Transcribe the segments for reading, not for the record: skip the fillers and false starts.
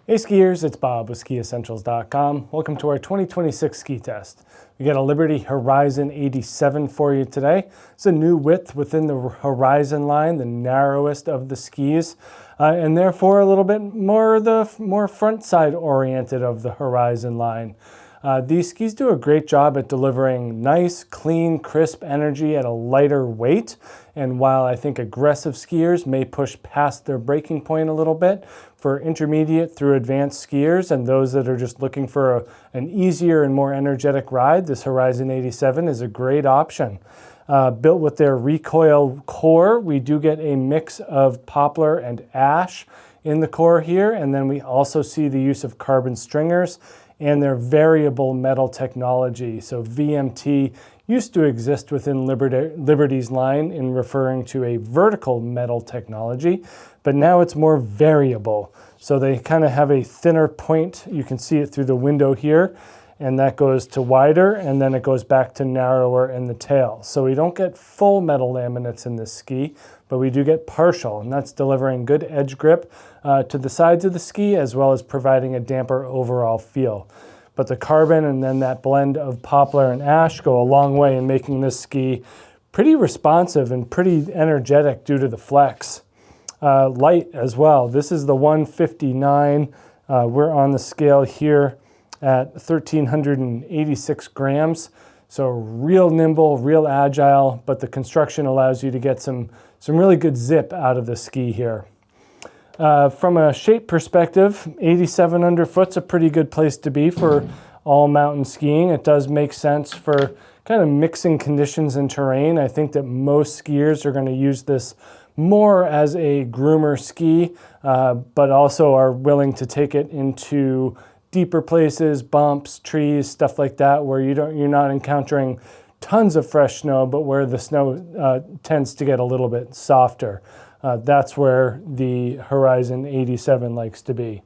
Hey skiers, it's Bob with SkiEssentials.com. Welcome to our 2026 ski test. We got a Liberty Horizon 87 for you today. It's a new width within the Horizon line, the narrowest of the skis, and therefore a little bit more front side oriented of the Horizon line. These skis do a great job at delivering nice, clean, crisp energy at a lighter weight. And while I think aggressive skiers may push past their breaking point a little bit, for intermediate through advanced skiers and those that are just looking for an easier and more energetic ride, this Horizon 87 is a great option. Built with their recoil core, we do get a mix of poplar and ash in the core here, and then we also see the use of carbon stringers and their variable metal technology. So VMT used to exist within Liberty's line in referring to a vertical metal technology, but now it's more variable. So they kind of have a thinner point. You can see it through the window here, and that goes to wider, and then it goes back to narrower in the tail. So we don't get full metal laminates in this ski, but we do get partial, and that's delivering good edge grip to the sides of the ski, as well as providing a damper overall feel. But the carbon and then that blend of poplar and ash go a long way in making this ski pretty responsive and pretty energetic due to the flex. Light as well. This is the 159. We're on the scale here at 1,386 grams. So real nimble, real agile, but the construction allows you to get some really good zip out of the ski here. From a shape perspective, 87 underfoot's a pretty good place to be for all mountain skiing. It does make sense for kind of mixing conditions and terrain. I think that most skiers are going to use this more as a groomer ski, but also are willing to take it into deeper places, bumps, trees, stuff like that, where you're not encountering tons of fresh snow, but where the snow tends to get a little bit softer. That's where the Horizon 87 likes to be.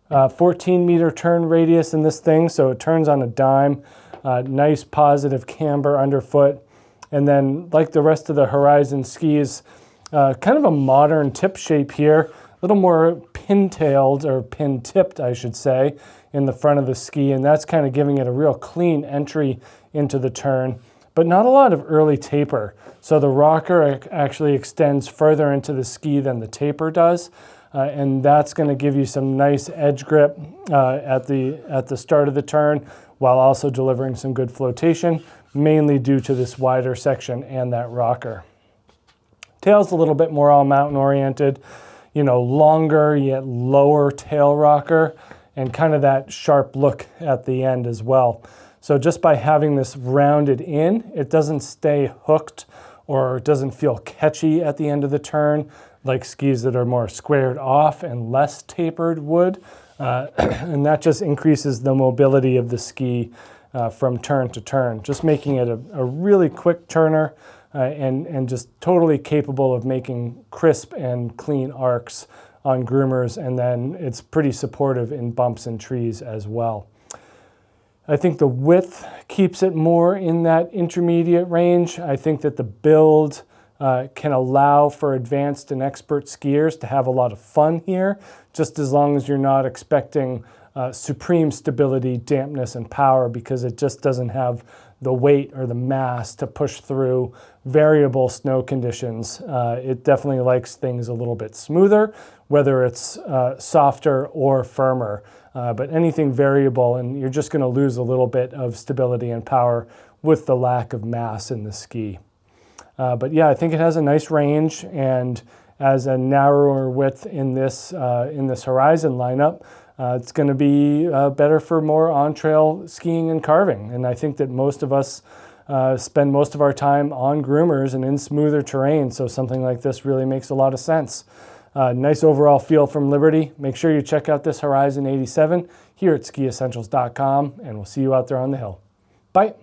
14-meter turn radius in this thing, so it turns on a dime. Nice positive camber underfoot. And then, like the rest of the Horizon skis, kind of a modern tip shape here. A little more pin-tailed, or pin-tipped, I should say, in the front of the ski. And that's kind of giving it a real clean entry into the turn, but not a lot of early taper. So the rocker actually extends further into the ski than the taper does. And that's going to give you some nice edge grip at the start of the turn, while also delivering some good flotation, mainly due to this wider section and that rocker. Tail's a little bit more all mountain oriented, longer yet lower tail rocker, and kind of that sharp look at the end as well. So just by having this rounded in, it doesn't stay hooked or it doesn't feel catchy at the end of the turn, like skis that are more squared off and less tapered would. And that just increases the mobility of the ski from turn to turn, just making it a really quick turner and just totally capable of making crisp and clean arcs on groomers, and then it's pretty supportive in bumps and trees as well. I think the width keeps it more in that intermediate range. I think that the build can allow for advanced and expert skiers to have a lot of fun here, just as long as you're not expecting supreme stability, dampness, and power, because it just doesn't have the weight or the mass to push through variable snow conditions. It definitely likes things a little bit smoother, whether it's softer or firmer. But anything variable, and you're just going to lose a little bit of stability and power with the lack of mass in the ski. But yeah, I think it has a nice range, and as a narrower width in this Horizon lineup, it's going to be better for more on-trail skiing and carving. And I think that most of us spend most of our time on groomers and in smoother terrain, so something like this really makes a lot of sense. Nice overall feel from Liberty. Make sure you check out this Horizon 87 here at SkiEssentials.com, and we'll see you out there on the hill. Bye.